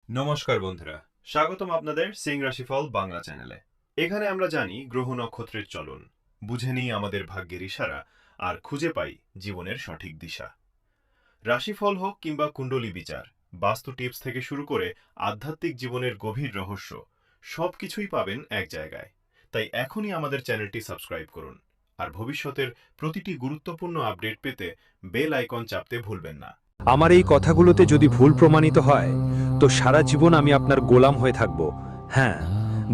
নমস্কার বন্ধুরা, স্বাগতম আপনাদের সিং রাশিফল বাংলা চ্যানেলে। এখানে আমরা জানি গ্রহ নক্ষত্রের চলন, বুঝে নিই আমাদের ভাগ্যের ইশারা আর খুঁজে পাই জীবনের সঠিক দিশা। রাশিফল হোক কিংবা কুণ্ডলী বিচার, বাস্তু টিপস থেকে শুরু করে আধ্যাত্মিক জীবনের গভীর রহস্য, সবকিছুই পাবেন এক জায়গায়। তাই এখনই আমাদের চ্যানেলটি সাবস্ক্রাইব করুন আর ভবিষ্যতের প্রতিটি গুরুত্বপূর্ণ আপডেট পেতে বেল আইকন চাপতে ভুলবেন না। আমার এই কথাগুলোতে যদি ভুল প্রমাণিত হয় তো সারা জীবন আমি আপনার গোলাম হয়ে থাকব। হ্যাঁ,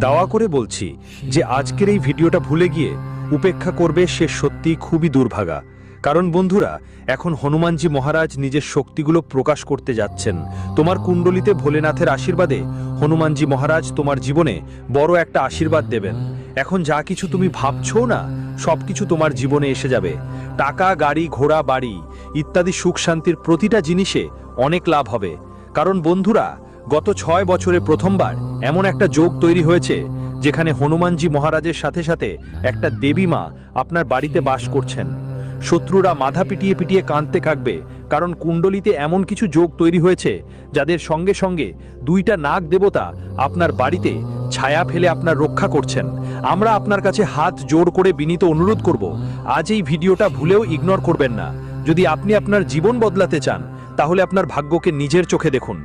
দাওয়া করে বলছি যে আজকের এই ভিডিওটা ভুলে গিয়ে উপেক্ষা করবে সে সত্যি খুবই দুর্ভাগা। কারণ বন্ধুরা, এখন হনুমানজি মহারাজ নিজের শক্তিগুলো প্রকাশ করতে যাচ্ছেন। তোমার কুণ্ডলিতে ভোলেনাথের আশীর্বাদে হনুমানজি মহারাজ তোমার জীবনে বড় একটা আশীর্বাদ দেবেন। এখন যা কিছু তুমি ভাবছো না, সবকিছু তোমার জীবনে এসে যাবে। টাকা, গাড়ি, ঘোড়া, বাড়ি ইত্যাদি সুখ শান্তির প্রতিটা জিনিসে অনেক লাভ হবে। কারণ বন্ধুরা, গত 6 বছরে প্রথমবার এমন একটা যোগ তৈরি হয়েছে যেখানে হনুমানজি মহারাজের সাথে সাথে একটা দেবী মা আপনার বাড়িতে বাস করছেন। শত্রুরা মাথা পিটিয়ে পিটিয়ে কাঁদতে থাকবে, কারণ কুণ্ডলিতে এমন কিছু যোগ তৈরি হয়েছে যাদের সঙ্গে সঙ্গে 2টা নাগ দেবতা আপনার বাড়িতে ছায়া ফেলে আপনার রক্ষা করছেন। আমরা আপনার কাছে হাত জোড় করে বিনীত অনুরোধ করব, আজ এই ভিডিওটা ভুলেও ইগনোর করবেন না। যদি আপনি আপনার জীবন বদলাতে চান তাহলে আপনার ভাগ্যকে নিজের চোখে দেখুন।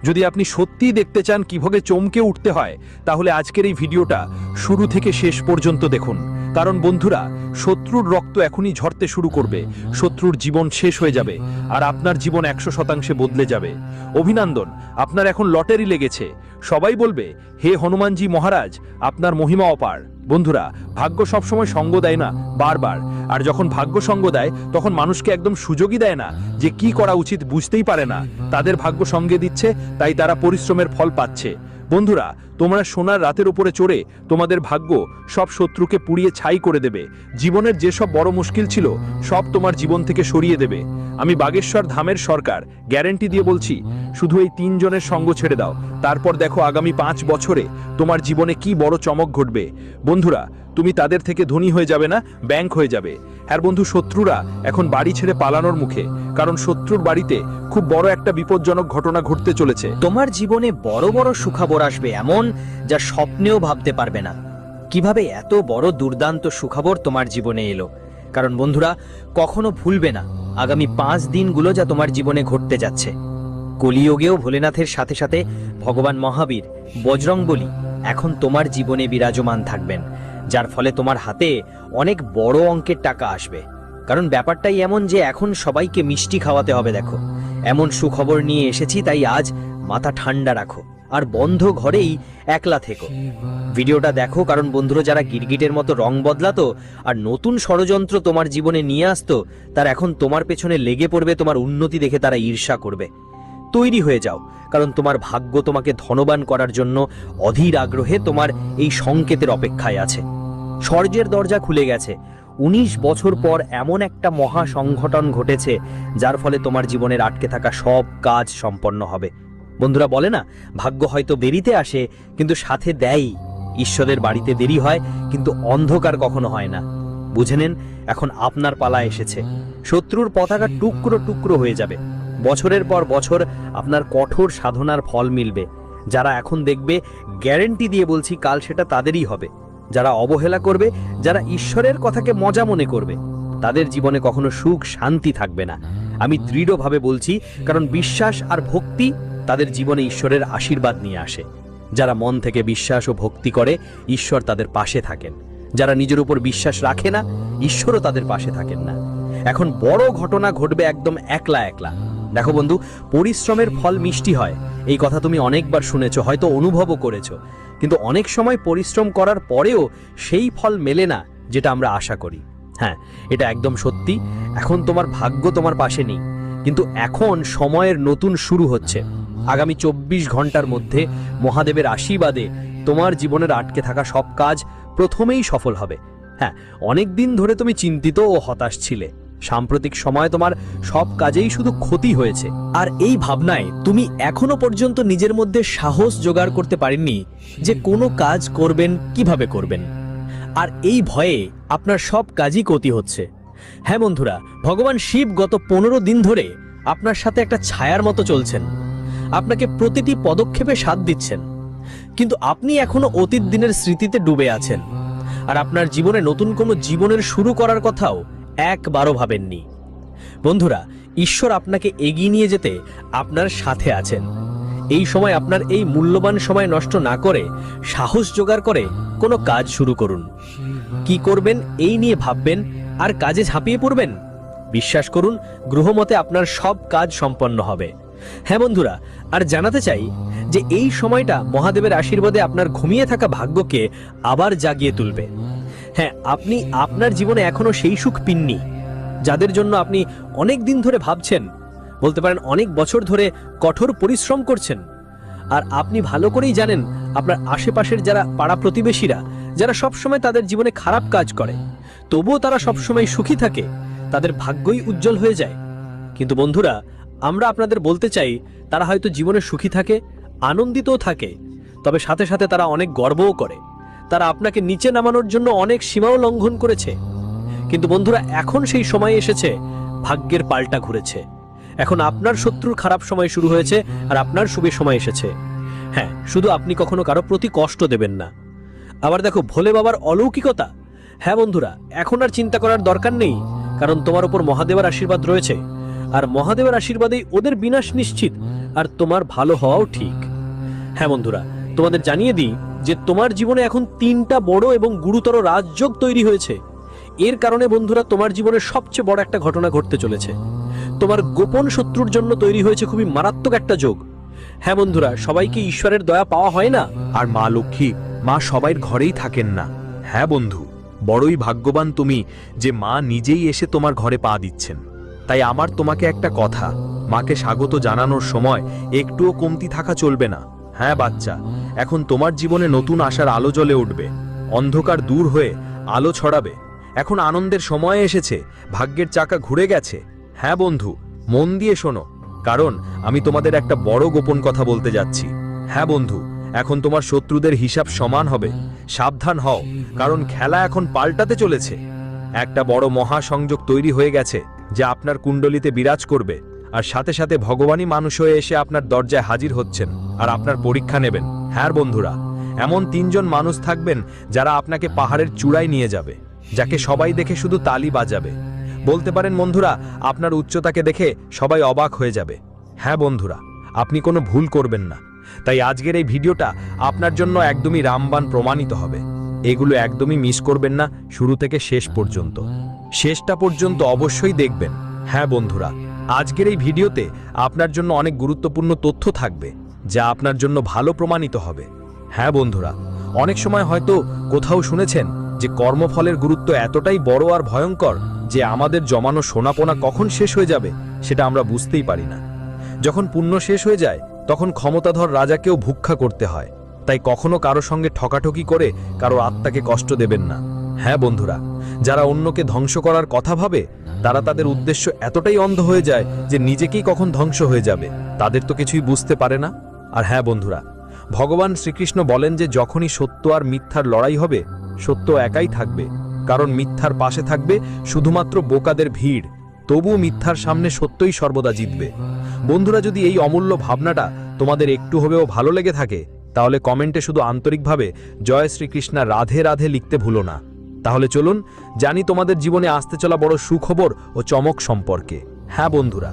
যদি আপনি সত্যিই দেখতে চান কিভাবে চমকে উঠতে হয়, তাহলে আজকের এই ভিডিওটা শুরু থেকে শেষ পর্যন্ত দেখুন। কারণ বন্ধুরা, শত্রুর রক্ত এখনই ঝরতে শুরু করবে, শত্রুর জীবন শেষ হয়ে যাবে আর আপনার জীবন 100% বদলে যাবে। অভিনন্দন, আপনার এখন লটারি লেগেছে। সবাই বলবে, হে হনুমানজি মহারাজ, আপনার মহিমা অপার। বন্ধুরা, ভাগ্য সবসময় সঙ্গ দেয় না বারবার, আর যখন ভাগ্য সঙ্গ দেয় তখন মানুষকে একদম সুযোগই দেয় না, যে কি করা উচিত বুঝতেই পারে না। তাদের ভাগ্য সঙ্গে দিচ্ছে, তাই তারা পরিশ্রমের ফল পাচ্ছে। বন্ধুরা, তোমরা সোনার রাতের উপরে চড়ে তোমাদের ভাগ্য সব শত্রুকে পুড়িয়ে ছাই করে দেবে। জীবনের যেসব বড় মুশকিল ছিল সব তোমার জীবন থেকে সরিয়ে দেবে। আমি বাগেশ্বর ধামের সরকার গ্যারেন্টি দিয়ে বলছি, শুধু এই 3 জনের সঙ্গ ছেড়ে দাও, তারপর দেখো আগামী 5 বছরে তোমার জীবনে কি বড় চমক ঘটবে। বন্ধুরা, তুমি তাদের থেকে ধনী হয়ে যাবে না, ব্যাংক হয়ে যাবে। হ্যাঁ বন্ধু, শত্রুরা এখন বাড়ি ছেড়ে পালানোর মুখে, কারণ শত্রুর বাড়িতে খুব বড় একটা বিপজ্জনক ঘটনা ঘটতে চলেছে। তোমার জীবনে বড় বড় সুখবর আসবে, এমন যা স্বপ্নেও ভাবতে পারবে না। কিভাবে এত বড় দুর্দান্ত সুখবর তোমার জীবনে এলো? কারণ বন্ধুরা, কখনো ভুলবে না আগামী 5 দিনগুলো যা তোমার জীবনে ঘটতে যাচ্ছে। কলিযুগেও ভোলেনাথের সাথে সাথে ভগবান মহাবীর, বজরংবলী এখন তোমার জীবনে বিরাজমান থাকবেন, যার ফলে তোমার হাতে অনেক বড় অঙ্কের টাকা আসবে। কারণ ব্যাপারটাই এমন যে এখন সবাইকে মিষ্টি খাওয়াতে হবে। দেখো, এমন সুখবর নিয়ে এসেছি, তাই আজ মাথা ঠান্ডা রাখো আর বন্ধ ঘরেই একলা থেকো। ভিডিওটা দেখো, কারণ বন্ধুরা, যারা গিরগিটের মতো রং বদলাতো আর নতুন ষড়যন্ত্র তোমার জীবনে নিয়ে আসতো, তার এখন তোমার পেছনে লেগে পড়বে। তোমার উন্নতি দেখে তারা ঈর্ষা করবে। তৈরি হয়ে যাও, কারণ তোমার ভাগ্য তোমাকে ধনবান করার জন্য অধীর আগ্রহে তোমার এই সংকেতের অপেক্ষায় আছে। স্বর্গের দরজা খুলে গেছে। 19 বছর পর এমন একটা মহা সংঘটন ঘটেছে যার ফলে তোমার জীবনের আটকে থাকা সব কাজ সম্পন্ন হবে। বন্ধুরা, বলে না, ভাগ্য হয়তো দেরিতে আসে কিন্তু সাথে দেয়। ঈশ্বরের বাড়িতে দেরি হয় কিন্তু অন্ধকার কখনো হয় না। বুঝে নেন, এখন আপনার পালা এসেছে। শত্রুর পতাকা টুকরো টুকরো হয়ে যাবে। বছরের পর বছর আপনার কঠোর সাধনার ফল মিলবে। যারা এখন দেখবে, গ্যারেন্টি দিয়ে বলছি, কাল সেটা তাদেরই হবে। যারা অবহেলা করবে, যারা ঈশ্বরের কথাকে মজা মনে করবে, তাদের জীবনে কখনো সুখ শান্তি থাকবে না। আমি দৃঢ়ভাবে বলছি, কারণ বিশ্বাস আর ভক্তি তাদের জীবনে ঈশ্বরের আশীর্বাদ নিয়ে আসে। যারা মন থেকে বিশ্বাস ও ভক্তি করে, ঈশ্বর তাদের পাশে থাকেন। যারা নিজের উপর বিশ্বাস রাখে না, ঈশ্বরও তাদের পাশে থাকেন না। এখন বড় ঘটনা ঘটবে একদম একলা একলা। দেখো বন্ধু, পরিশ্রমের ফল মিষ্টি হয়, এই কথা তুমি অনেকবার শুনেছো, হয়তো অনুভবও করেছো। কিন্তু অনেক সময় পরিশ্রম করার পরেও সেই ফল মেলে না যেটা আমরা আশা করি। হ্যাঁ, এটা একদম সত্যি। এখন তোমার ভাগ্য তোমার পাশে নেই, কিন্তু এখন সময়ের নতুন শুরু হচ্ছে। আগামী 24 ঘন্টার মধ্যে মহাদেবের আশীর্বাদে তোমার জীবনের আটকে থাকা সব কাজ প্রথমেই সফল হবে। হ্যাঁ, অনেক দিন ধরে তুমি চিন্তিত ও হতাশ ছিলে। সাম্প্রতিক সময় তোমার সব কাজেই শুধু ক্ষতি হয়েছে, আর এই ভাবনায় তুমি এখনো পর্যন্ত নিজের মধ্যে সাহস জোগাড় করতে পারেননি যে কোনো কাজ করবেন, কিভাবে করবেন। আর এই ভয়ে আপনার সব কাজই ক্ষতি হচ্ছে। হ্যাঁ বন্ধুরা, ভগবান শিব গত 15 দিন ধরে আপনার সাথে একটা ছায়ার মতো চলছেন। আপনাকে প্রতিটি পদক্ষেপে সাথ দিচ্ছেন, কিন্তু আপনি এখনো অতীত দিনের স্মৃতিতে ডুবে আছেন, আর আপনার জীবনে নতুন কোনো জীবনের শুরু করার কথাও একবারও ভাবেননি। বন্ধুরা, ঈশ্বর আপনাকে এগিয়ে নিয়ে যেতে আপনার সাথে আছেন। এই সময় আপনার এই মূল্যবান সময় নষ্ট না করে সাহস জোগাড় করে কোনো কাজ শুরু করুন। কি করবেন এই নিয়ে ভাববেন আর কাজে ঝাঁপিয়ে পড়বেন। বিশ্বাস করুন, গ্রহমতে আপনার সব কাজ সম্পন্ন হবে। হ্যাঁ বন্ধুরা, আর জানাতে চাই যে এই সময়টা মহাদেবের আশীর্বাদে আপনার ঘুমিয়ে থাকা ভাগ্যকে আবার জাগিয়ে তুলবে। হ্যাঁ, আপনি আপনার জীবনে এখনো সেই সুখ পিননি যাদের জন্য আপনি অনেক দিন ধরে ভাবছেন, বলতে পারেন অনেক বছর ধরে কঠোর পরিশ্রম করছেন। আর আপনি ভালো করেই জানেন আপনার আশেপাশের যারা পাড়া প্রতিবেশীরা, যারা সবসময় তাদের জীবনে খারাপ কাজ করে তবুও তারা সবসময় সুখী থাকে, তাদের ভাগ্যই উজ্জ্বল হয়ে যায়। কিন্তু বন্ধুরা, আমরা আপনাদের বলতে চাই তারা হয়তো জীবনে সুখী থাকে, আনন্দিতও থাকে, তবে সাথে সাথে তারা অনেক গর্বও করে। তারা আপনাকে নিচে নামানোর জন্য অনেক সীমাও লঙ্ঘন করেছে। কিন্তু বন্ধুরা, এখন সেই সময় এসেছে, ভাগ্যের পাল্টা ঘুরেছে। এখন আপনার শত্রুর খারাপ সময় শুরু হয়েছে আর আপনার শুভ সময় এসেছে। হ্যাঁ, শুধু আপনি কখনো কারো প্রতি কষ্ট দেবেন না। আবার দেখো ভোলে বাবার অলৌকিকতা। হ্যাঁ বন্ধুরা, এখন আর চিন্তা করার দরকার নেই, কারণ তোমার উপর মহাদেবের আশীর্বাদ রয়েছে, আর মহাদেবের আশীর্বাদেই ওদের বিনাশ নিশ্চিত, আর তোমার ভালো হওয়াও ঠিক। হ্যাঁ বন্ধুরা, তোমাদের জানিয়ে দিই যে তোমার জীবনে এখন 3টা বড় এবং গুরুতর রাজযোগ তৈরি হয়েছে। এর কারণে বন্ধুরা, তোমার জীবনে সবচেয়ে বড় একটা ঘটনা ঘটতে চলেছে। তোমার গোপন শত্রুর জন্য তৈরি হয়েছে খুবই মারাত্মক একটা যোগ। হ্যাঁ বন্ধুরা, সবাইকে ঈশ্বরের দয়া পাওয়া হয় না। আর মা লক্ষ্মী, মা সবাইর ঘরেই থাকেন না। হ্যাঁ বন্ধু, বড়ই ভাগ্যবান তুমি যে মা নিজেই এসে তোমার ঘরে পা দিচ্ছেন। তাই আমার তোমাকে একটা কথা, মাকে স্বাগত জানানোর সময় একটুও কমতি থাকা চলবে না। হ্যাঁ বাচ্চা, এখন তোমার জীবনে নতুন আশার আলো জ্বলে উঠবে, অন্ধকার দূর হয়ে আলো ছড়াবে। এখন আনন্দের সময় এসেছে, ভাগ্যের চাকা ঘুরে গেছে। হ্যাঁ বন্ধু, মন দিয়ে শোনো, কারণ আমি তোমাদের একটা বড় গোপন কথা বলতে যাচ্ছি। হ্যাঁ বন্ধু, এখন তোমার শত্রুদের হিসাব সমান হবে। সাবধান হও, কারণ খেলা এখন পাল্টাতে চলেছে। একটা বড় মহাসংযোগ তৈরি হয়ে গেছে, যা আপনার কুণ্ডলিতে বিরাজ করবে, আর সাথে সাথে ভগবানই মানুষ হয়ে এসে আপনার দরজায় হাজির হচ্ছেন আর আপনার পরীক্ষা নেবেন। হ্যাঁ বন্ধুরা, এমন 3 জন মানুষ থাকবেন যারা আপনাকে পাহাড়ের চূড়ায় নিয়ে যাবে, যাকে সবাই দেখে শুধু তালি বাজাবে। বলতে পারেন বন্ধুরা, আপনার উচ্চতাকে দেখে সবাই অবাক হয়ে যাবে। হ্যাঁ বন্ধুরা, আপনি কোনো ভুল করবেন না। তাই আজকের এই ভিডিওটা আপনার জন্য একদমই রামবাণ প্রমাণিত হবে। এগুলো একদমই মিস করবেন না, শুরু থেকে শেষ পর্যন্ত। শেষটা পর্যন্ত অবশ্যই দেখবেন। হ্যাঁ বন্ধুরা, আজকের এই ভিডিওতে আপনার জন্য অনেক গুরুত্বপূর্ণ তথ্য থাকবে, যা আপনার জন্য ভালো প্রমাণিত হবে। হ্যাঁ বন্ধুরা, অনেক সময় হয়তো কোথাও শুনেছেন যে কর্মফলের গুরুত্ব এতটাই বড় আর ভয়ঙ্কর যে আমাদের জমানো সোনাপোনা কখন শেষ হয়ে যাবে সেটা আমরা বুঝতেই পারি না। যখন পুণ্য শেষ হয়ে যায় তখন ক্ষমতাধর রাজাকেও ভিক্ষা করতে হয়। তাই কখনো কারো সঙ্গে ঠকাঠকি করে কারো আত্মাকে কষ্ট দেবেন না। হ্যাঁ বন্ধুরা, যারা অন্যকে ধ্বংস করার কথা ভাবে তারা তাদের উদ্দেশ্য এতটাই অন্ধ হয়ে যায় যে নিজেকেই কখন ধ্বংস হয়ে যাবে তাদের তো কিছুই বুঝতে পারে না। আর হ্যাঁ বন্ধুরা, ভগবান শ্রীকৃষ্ণ বলেন যে যখনই সত্য আর মিথ্যার লড়াই হবে, সত্য একাই থাকবে, কারণ মিথ্যার পাশে থাকবে শুধুমাত্র বোকাদের ভিড়। তবুও মিথ্যার সামনে সত্যই সর্বদা জিতবে। বন্ধুরা, যদি এই অমূল্য ভাবনাটা তোমাদের একটু হবেও ভালো লেগে থাকে, তাহলে কমেন্টে শুধু আন্তরিকভাবে জয় শ্রীকৃষ্ণ রাধে রাধে লিখতে ভুলো না। তাহলে চলুন জানি তোমাদের জীবনে আসতে চলা বড় সুখবর ও চমক সম্পর্কে। হ্যাঁ বন্ধুরা,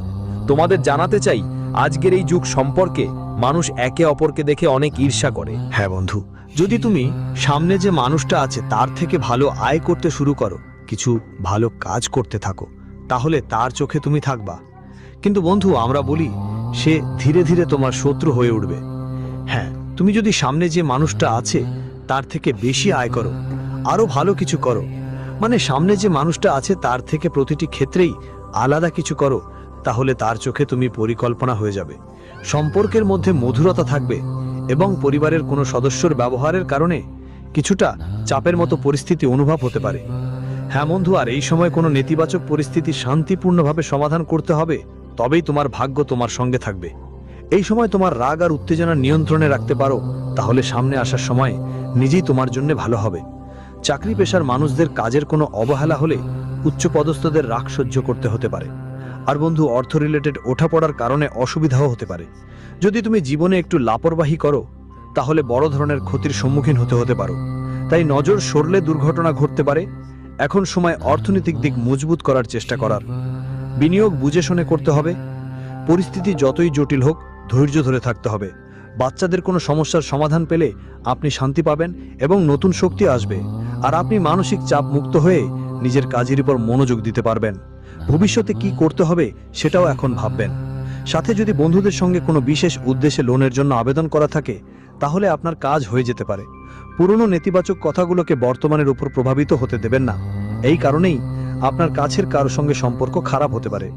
তোমাদের জানাতে চাই আজকের এই যুগ সম্পর্কে মানুষ একে অপরকে দেখে অনেক ঈর্ষা করে। হ্যাঁ বন্ধু, যদি তুমি সামনে যে মানুষটা আছে তার থেকে ভালো আয় করতে শুরু করো, কিছু ভালো কাজ করতে থাকো, তাহলে তার চোখে তুমি থাকবা। কিন্তু বন্ধু, আমরা বলি সে ধীরে ধীরে তোমার শত্রু হয়ে উঠবে। হ্যাঁ, তুমি যদি সামনে যে মানুষটা আছে তার থেকে বেশি আয় করো, আরো ভালো কিছু করো, মানে সামনে যে মানুষটা আছে তার থেকে প্রতিটি ক্ষেত্রেই আলাদা কিছু করো, তাহলে তার চোখে তুমি পরিকল্পনা হয়ে যাবে। সম্পর্কের মধ্যে মধুরতা থাকবে এবং পরিবারের কোনো সদস্যর ব্যবহারের কারণে কিছুটা চাপের মতো পরিস্থিতি অনুভব হতে পারে। হ্যাঁ বন্ধু, আর এই সময় কোনো নেতিবাচক পরিস্থিতি শান্তিপূর্ণভাবে সমাধান করতে হবে, তবেই তোমার ভাগ্য তোমার সঙ্গে থাকবে। এই সময় তোমার রাগ আর উত্তেজনা নিয়ন্ত্রণে রাখতে পারো, তাহলে সামনে আসার সময় নিজেই তোমার জন্য ভালো হবে। চাকরি পেশার মানুষদের কাজের কোনো অবহেলা হলে উচ্চপদস্থদের রাগ সহ্য করতে হতে পারে। আর বন্ধু, অর্থ রিলেটেড ওঠাপড়ার কারণে অসুবিধাও হতে পারে। যদি তুমি জীবনে একটু লাপরবাহি করো তাহলে বড় ধরনের ক্ষতির সম্মুখীন হতে পারো। তাই নজর সরলে দুর্ঘটনা ঘটতে পারে। এখন সময় অর্থনৈতিক দিক মজবুত করার চেষ্টা করার। বিনিয়োগ বুঝে শুনে করতে হবে। পরিস্থিতি যতই জটিল হোক ধৈর্য ধরে থাকতে হবে। বাচ্চাদের কোনো সমস্যার সমাধান পেলে আপনি শান্তি পাবেন এবং নতুন শক্তি আসবে, আর আপনি মানসিক চাপ মুক্ত হয়ে নিজের কাজের উপর মনোযোগ দিতে পারবেন। ভবিষ্যতে কি করতে হবে সেটাও এখন ভাববেন। সাথে যদি বন্ধুদের সঙ্গে কোনো বিশেষ উদ্দেশ্যে লোনের জন্য আবেদন করা থাকে তাহলে আপনার কাজ হয়ে যেতে পারে। পুরনো নেতিবাচক কথাগুলোকে বর্তমানের উপর প্রভাবিত হতে দেবেন না। এই কারণেই আপনার কাছের কারোর সঙ্গে সম্পর্ক খারাপ হতে পারে।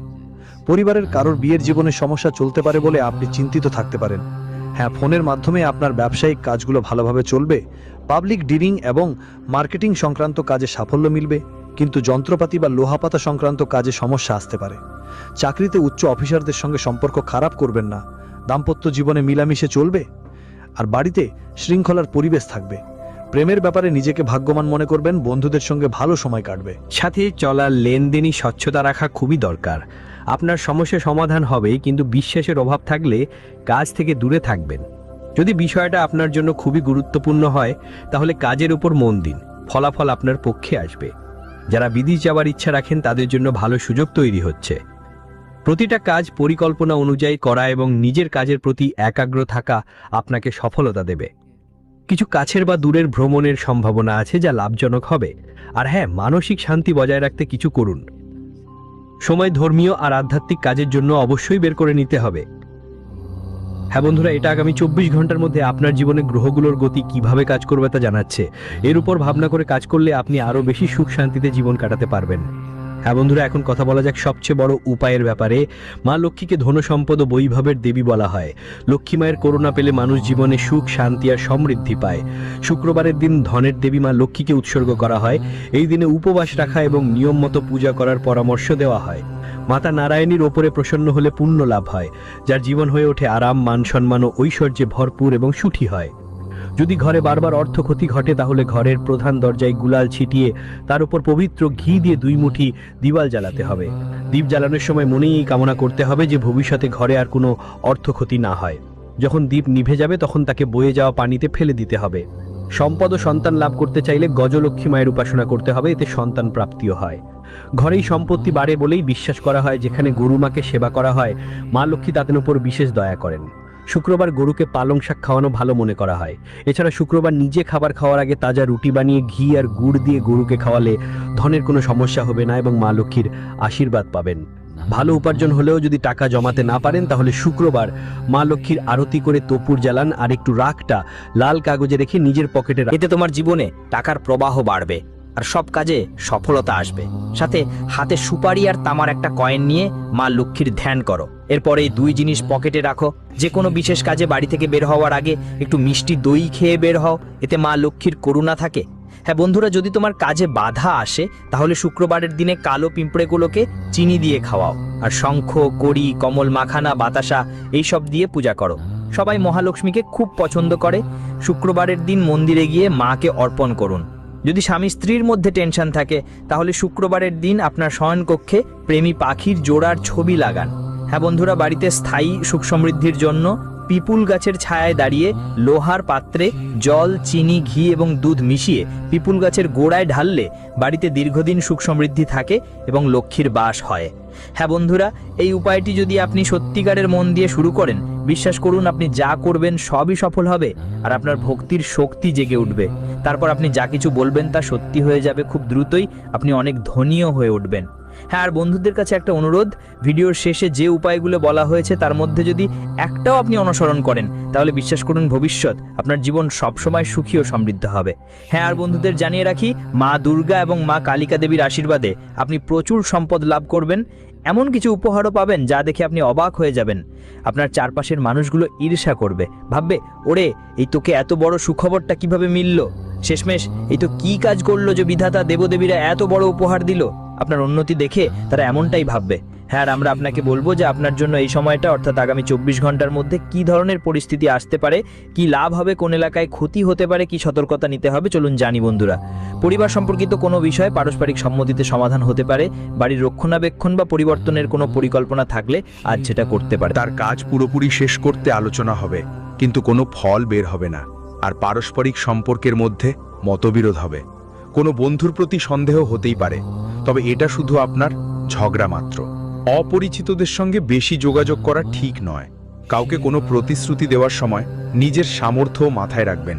পরিবারের কারোর বিয়ের জীবনে সমস্যা চলতে পারে বলে আপনি চিন্তিত থাকতে পারেন। হ্যাঁ, ফোনের মাধ্যমে আপনার ব্যবসায়িক কাজগুলো ভালোভাবে চলবে। পাবলিক ডিলিং এবং মার্কেটিং সংক্রান্ত কাজে সাফল্য মিলবে, কিন্তু যন্ত্রপাতি বা লোহাপাতা সংক্রান্ত কাজে সমস্যা আসতে পারে। চাকরিতে উচ্চ অফিসারদের সঙ্গে সম্পর্ক খারাপ করবেন না। দাম্পত্য জীবনে মিলামিশে চলবে, আর বাড়িতে শৃঙ্খলার পরিবেশ থাকবে। প্রেমের ব্যাপারে নিজেকে ভাগ্যবান মনে করবেন। বন্ধুদের সঙ্গে ভালো সময় কাটবে। সাথে চলার লেনদেনই স্বচ্ছতা রাখা খুবই দরকার। আপনার সমস্যা সমাধান হবে, কিন্তু বিশ্বাসের অভাব থাকলে কাজ থেকে দূরে থাকবেন। যদি বিষয়টা আপনার জন্য খুবই গুরুত্বপূর্ণ হয় তাহলে কাজের উপর মন দিন, ফলাফল আপনার পক্ষে আসবে। যারা বিদেশ যাওয়ার ইচ্ছা রাখেন তাদের জন্য ভালো সুযোগ তৈরি হচ্ছে। প্রতিটা কাজ পরিকল্পনা অনুযায়ী করা এবং নিজের কাজের প্রতি একাগ্র থাকা আপনাকে সফলতা দেবে। কিছু কাছের বা দূরের ভ্রমণের সম্ভাবনা আছে যা লাভজনক হবে। আর হ্যাঁ, মানসিক শান্তি বজায় রাখতে কিছু করুন। সময় ধর্মীয় আর আধ্যাত্মিক কাজের জন্য অবশ্যই বের করে নিতে হবে। হ্যাঁ বন্ধুরা, এটা আগামী 24 ঘন্টার মধ্যে আপনার জীবনে গ্রহগুলোর গতি কিভাবে কাজ করবে তা জানাচ্ছে। এর উপর ভাবনা করে কাজ করলে আপনি আরও বেশি সুখ শান্তিতে জীবন কাটাতে পারবেন। হ্যাঁ বন্ধুরা, এখন কথা বলা যাক সবচেয়ে বড় উপায়ের ব্যাপারে। মা লক্ষ্মীকে ধন সম্পদ ও বৈভবের দেবী বলা হয়। লক্ষ্মী মায়ের করুণা পেলে মানুষ জীবনে সুখ, শান্তি আর সমৃদ্ধি পায়। শুক্রবারের দিন ধনের দেবী মা লক্ষ্মীকে উৎসর্গ করা হয়। এই দিনে উপবাস রাখা এবং নিয়ম মতো পূজা করার পরামর্শ দেওয়া হয়। মাতা নারায়ণীর ওপরে প্রসন্ন হলে পুণ্য লাভ হয়, যার জীবন হয়ে ওঠে আরাম, মান সম্মান ও ঐশ্বর্যে ভরপুর এবং সুখী হয়। যদি ঘরে বারবার অর্থ ক্ষতি ঘটে তাহলে ঘরের প্রধান দরজায় গুলাল ছিটিয়ে তার উপর পবিত্র ঘি দিয়ে 2 মুঠি দিওয়াল জ্বালাতে হবে। দীপ জ্বালানোর সময় মনেই এই কামনা করতে হবে যে ভবিষ্যতে ঘরে আর কোনো অর্থ ক্ষতি না হয়। যখন দীপ নিভে যাবে তখন তাকে বয়ে যাওয়া পানিতে ফেলে দিতে হবে। সম্পদ ও সন্তান লাভ করতে চাইলে গজলক্ষ্মী মায়ের উপাসনা করতে হবে, এতে সন্তান প্রাপ্তিও হয়। ঘরেই সম্পত্তি বাড়ে বলেই বিশ্বাস করা হয় যেখানে গরু মাকে সেবা করা হয় মা লক্ষ্মী তাদের উপর বিশেষ দয়া করেন। শুক্রবার গরুকে পালং শাক খাওয়ানো ভালো মনে করা হয়। এছাড়া শুক্রবার নিজে খাবার খাওয়ার আগে তাজা রুটি বানিয়ে ঘি আর গুড় দিয়ে গরুকে খাওয়ালে ধনের কোনো সমস্যা হবে না এবং মা লক্ষ্মীর আশীর্বাদ পাবেন। ভালো উপার্জন হলেও যদি টাকা জমাতে না পারেন তাহলে শুক্রবার মা লক্ষ্মীর আরতি করে তপুর জ্বালান আর একটু রাখটা লাল কাগজে রেখে নিজের পকেটে এতে তোমার জীবনে টাকার প্রবাহ বাড়বে আর সব কাজে সফলতা আসবে। সাথে হাতে সুপারি আর তামার একটা কয়েন নিয়ে মা লক্ষ্মীর ধ্যান করো। এরপরে এই 2 জিনিস পকেটে রাখো। যে কোনো বিশেষ কাজে বাড়ি থেকে বের হওয়ার আগে একটু মিষ্টি দই খেয়ে বের হও, এতে মা লক্ষ্মীর করুণা থাকে। হ্যাঁ বন্ধুরা, যদি তোমার কাজে বাধা আসে তাহলে শুক্রবারের দিনে কালো পিঁপড়েগুলোকে চিনি দিয়ে খাওয়াও, আর শঙ্খ, কড়ি, কমল মাখানা, বাতাসা এইসব দিয়ে পূজা করো। সবাই মহালক্ষ্মীকে খুব পছন্দ করে। শুক্রবারের দিন মন্দিরে গিয়ে মাকে অর্পণ করুন। যদি স্বামী স্ত্রীর মধ্যে টেনশন থাকে তাহলে শুক্রবারের দিন আপনার শয়নকক্ষে প্রেমী পাখির জোড়ার ছবি লাগান। হ্যাঁ বন্ধুরা, বাড়িতে স্থায়ী সুখ সমৃদ্ধির জন্য পিপুল গাছের ছায়ায় দাঁড়িয়ে লোহার পাত্রে জল, চিনি, ঘি এবং দুধ মিশিয়ে পিপুল গাছের গোড়ায় ঢাললে বাড়িতে দীর্ঘদিন সুখ সমৃদ্ধি থাকে এবং লক্ষ্মীর বাস হয়। হ্যাঁ বন্ধুরা, এই উপায়টি যদি আপনি সত্যিকারের মন দিয়ে শুরু করেন, বিশ্বাস করুন আপনি যা করবেন সবই সফল হবে আর আপনার ভক্তির শক্তি জেগে উঠবে। তারপর আপনি যা কিছু বলবেন তা সত্যি হয়ে যাবে। খুব দ্রুতই আপনি অনেক ধনীও হয়ে উঠবেন। হ্যাঁ, আর বন্ধুদের কাছে একটা অনুরোধ, ভিডিওর শেষে যে উপায়গুলো বলা হয়েছে তার মধ্যে যদি একটাও আপনি অনুসরণ করেন তাহলে বিশ্বাস করুন ভবিষ্যৎ আপনার জীবন সবসময় সুখী ও সমৃদ্ধ হবে। হ্যাঁ, আর বন্ধুদের জানিয়ে রাখি, মা দুর্গা এবং মা কালিকা দেবীর আশীর্বাদে আপনি প্রচুর সম্পদ লাভ করবেন। এমন কিছু উপহারও পাবেন যা দেখে আপনি অবাক হয়ে যাবেন। আপনার চারপাশের মানুষগুলো ঈর্ষা করবে, ভাববে ওরে এই তোকে এত বড় সুখবরটা কিভাবে মিলল, শেষমেশ এই তো কি কাজ করলো যে বিধাতা দেবদেবীরা এত বড় উপহার দিল। আপনার উন্নতি দেখে তারা এমনটাই ভাববে। হ্যাঁ, আর আমরা আপনাকে বলবো যে আপনার জন্য এই সময়টা অর্থাৎ আগামী 24 ঘন্টার মধ্যে কি ধরনের পরিস্থিতি আসতে পারে, কি লাভ হবে, কোন এলাকায় ক্ষতি হতে পারে, কি সতর্কতা নিতে হবে, চলুন জানি বন্ধুরা। পরিবার সম্পর্কিত কোনো বিষয়ে পারস্পরিক সম্মতিতে সমাধান হতে পারে। বাড়ির রক্ষণাবেক্ষণ বা পরিবর্তনের কোনো পরিকল্পনা থাকলে আজ সেটা করতে পারে। তার কাজ পুরোপুরি শেষ করতে আলোচনা হবে, কিন্তু কোনো ফল বের হবে না। আর পারস্পরিক সম্পর্কের মধ্যে মতবিরোধ হবে। কোনো বন্ধুর প্রতি সন্দেহ হতেই পারে, তবে এটা শুধু আপনার ঝগড়া মাত্র। অপরিচিতদের সঙ্গে বেশি যোগাযোগ করা ঠিক নয়। কাউকে কোনো প্রতিশ্রুতি দেওয়ার সময় নিজের সামর্থ্য মাথায় রাখবেন,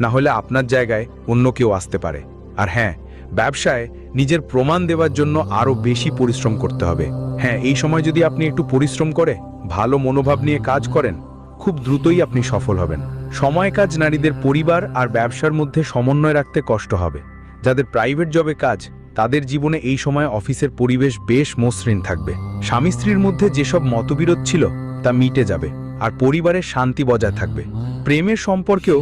না হলে আপনার জায়গায় অন্য কেউ আসতে পারে। আর হ্যাঁ, ব্যবসায় নিজের প্রমাণ দেওয়ার জন্য আরও বেশি পরিশ্রম করতে হবে। হ্যাঁ, এই সময় যদি আপনি একটু পরিশ্রম করে ভালো মনোভাব নিয়ে কাজ করেন, খুব দ্রুতই আপনি সফল হবেন। সময় কাজ নারীদের পরিবার আর ব্যবসার মধ্যে সমন্বয় রাখতে কষ্ট হবে। যাদের প্রাইভেট জবে কাজ, তাদের জীবনে এই সময় অফিসের পরিবেশ বেশ মসৃণ থাকবে। স্বামী স্ত্রীর মধ্যে যেসব মতবিরোধ ছিল তা মিটে যাবে, আর পরিবারের শান্তি বজায় থাকবে। প্রেমের সম্পর্কেও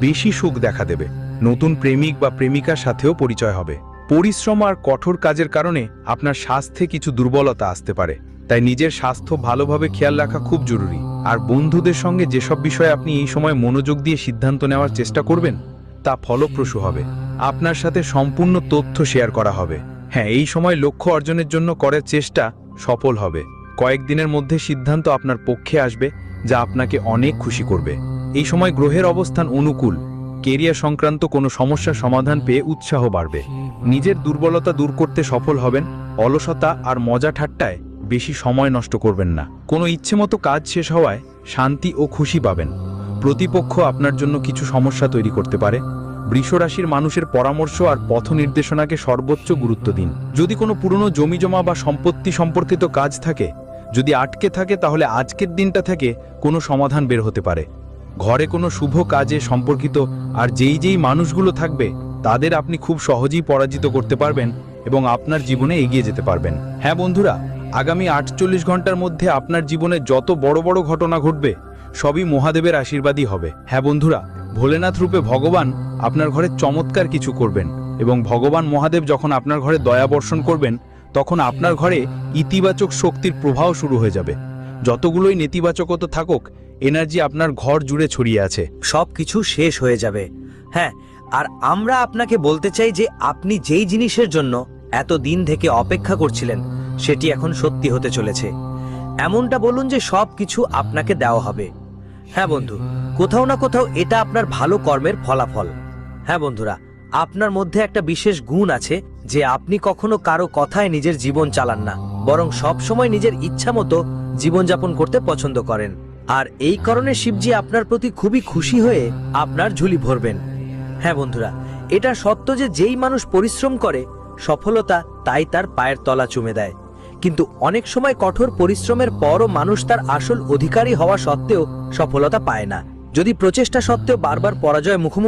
বেশি সুখ দেখা দেবে। নতুন প্রেমিক বা প্রেমিকার সাথেও পরিচয় হবে। পরিশ্রম আর কঠোর কাজের কারণে আপনার স্বাস্থ্যে কিছু দুর্বলতা আসতে পারে, তাই নিজের স্বাস্থ্য ভালোভাবে খেয়াল রাখা খুব জরুরি। আর বন্ধুদের সঙ্গে যেসব বিষয়ে আপনি এই সময় মনোযোগ দিয়ে সিদ্ধান্ত নেওয়ার চেষ্টা করবেন তা ফলপ্রসূ হবে। আপনার সাথে সম্পূর্ণ তথ্য শেয়ার করা হবে। হ্যাঁ, এই সময় লক্ষ্য অর্জনের জন্য করার চেষ্টা সফল হবে। কয়েকদিনের মধ্যে সিদ্ধান্ত আপনার পক্ষে আসবে, যা আপনাকে অনেক খুশি করবে। এই সময় গ্রহের অবস্থান অনুকূল। কেরিয়ার সংক্রান্ত কোনো সমস্যার সমাধান পেয়ে উৎসাহ বাড়বে। নিজের দুর্বলতা দূর করতে সফল হবেন। অলসতা আর মজা ঠাট্টায় বেশি সময় নষ্ট করবেন না। কোনো ইচ্ছেমতো কাজ শেষ হওয়ায় শান্তি ও খুশি পাবেন। প্রতিপক্ষ আপনার জন্য কিছু সমস্যা তৈরি করতে পারে। বৃষ রাশির মানুষের পরামর্শ আর পথ নির্দেশনাকে সর্বোচ্চ গুরুত্ব দিন। যদি কোনো পুরনো জমিজমা বা সম্পত্তি সম্পর্কিত কাজ থাকে, যদি আটকে থাকে, তাহলে আজকের দিনটা থেকে কোনো সমাধান বের হতে পারে। ঘরে কোনো শুভ কাজে সম্পর্কিত আর যেই মানুষগুলো থাকবে, তাদের আপনি খুব সহজেই পরাজিত করতে পারবেন এবং আপনার জীবনে এগিয়ে যেতে পারবেন। হ্যাঁ বন্ধুরা, আগামী 48 ঘন্টার মধ্যে আপনার জীবনে যত বড় বড় ঘটনা ঘটবে, সবই মহাদেবের আশীর্বাদই হবে। হ্যাঁ বন্ধুরা, ভোলেনাথ রূপে ভগবান আপনার ঘরে চমৎকার কিছু করবেন এবং ভগবান মহাদেব যখন আপনার ঘরে দয়া বর্ষণ করবেন, তখন আপনার ঘরে ইতিবাচক শক্তির প্রবাহ শুরু হয়ে যাবে। যতগুলোই নেতিবাচকতা থাকুক, এনার্জি আপনার ঘর জুড়ে ছড়িয়ে আছে। সব কিছু শেষ হয়ে যাবে। হ্যাঁ, আর আমরা আপনাকে বলতে চাই যে আপনি যেই জিনিসের জন্য এত দিন থেকে অপেক্ষা করছিলেন, সেটি এখন সত্যি হতে চলেছে। এমনটা বলুন যে সব কিছু আপনাকে দেওয়া হবে। হ্যাঁ বন্ধু, কোথাও না কোথাও এটা আপনার ভালো কর্মের ফলাফল। হ্যাঁ বন্ধুরা, আপনার মধ্যে একটা বিশেষ গুণ আছে যে আপনি কখনো কারো কথায় নিজের জীবন চালান না, বরং সব সময় নিজের ইচ্ছা মতো জীবনযাপন করতে পছন্দ করেন। আর এই কারণে শিবজি আপনার প্রতি খুবই খুশি হয়ে আপনার ঝুলি ভরবেন। হ্যাঁ বন্ধুরা, এটা সত্য যে যেই মানুষ পরিশ্রম করে, সফলতা তাই তার পায়ের তলা চুমে দেয়। কিন্তু অনেক সময় কঠোর পরিশ্রমের পরও মানুষ তার আসল অধিকারী হওয়া সত্ত্বেও সফলতা পায় না। যদি প্রচেষ্টা সত্ত্বেও বারবার পরাজয় মুখোমুখি